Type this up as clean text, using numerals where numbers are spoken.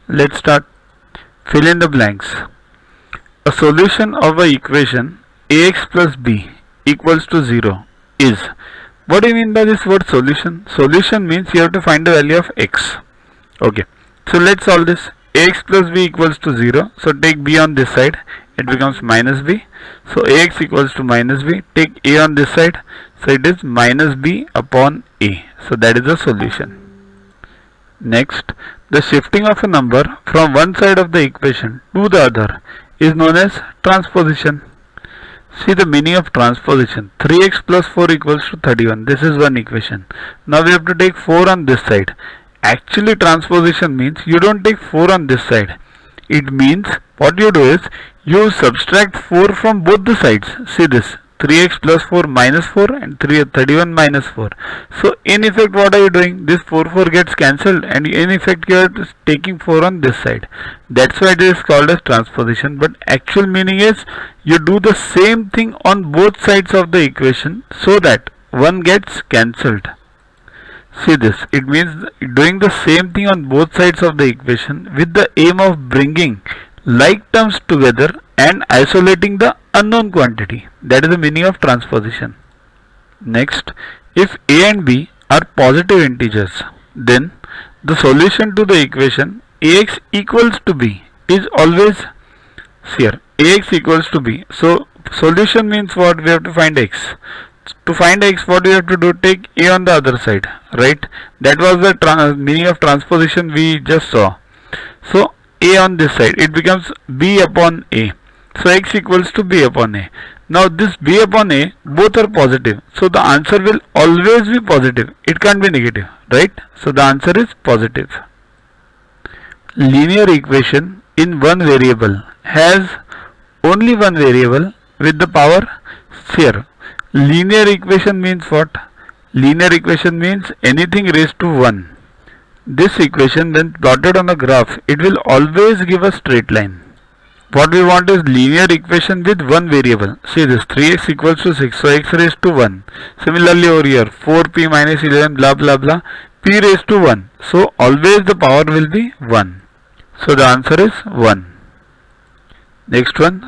Let's start. Fill in the blanks. A solution of a equation ax plus b equals to 0 is. What do you mean by this word solution? Solution means you have to find the value of x. Okay. So let's solve this. Ax plus b equals to 0. So take b on this side. It becomes minus b. So ax equals to minus b. Take a on this side. So it is minus b upon a. So that is the solution. Next, the shifting of a number from one side of the equation to the other is known as transposition. See the meaning of transposition. 3x plus 4 equals to 31. This is one equation. Now we have to take 4 on this side. Actually, transposition means you don't take 4 on this side. It means what you do is you subtract 4 from both the sides. See this. 3x plus 4 minus 4 and 31 minus 4. So in effect what are you doing? This 4 gets cancelled and in effect you are taking 4 on this side. That's why it is called as transposition, but actual meaning is you do the same thing on both sides of the equation so that one gets cancelled. See this, it means doing the same thing on both sides of the equation with the aim of bringing like terms together and isolating the unknown quantity. That is the meaning of transposition. Next, if a and b are positive integers, then the solution to the equation ax equals to b is always here. Ax equals to b. So solution means what? We have to find x. To find x, what we have to do? Take a on the other side, right? That was the meaning of transposition we just saw. So a on this side, it becomes b upon a. So x equals to b upon a. Now this b upon a, both are positive. So the answer will always be positive. It can't be negative, right? So the answer is positive. Linear equation in one variable has only one variable with the power here. Linear equation means what? Linear equation means anything raised to 1. This equation when plotted on a graph, it will always give a straight line. What we want is linear equation with one variable. See this, 3x equals to 6, so x raised to 1. Similarly over here, 4p minus 11 blah blah blah, p raised to 1. So always the power will be 1. So the answer is 1. Next one.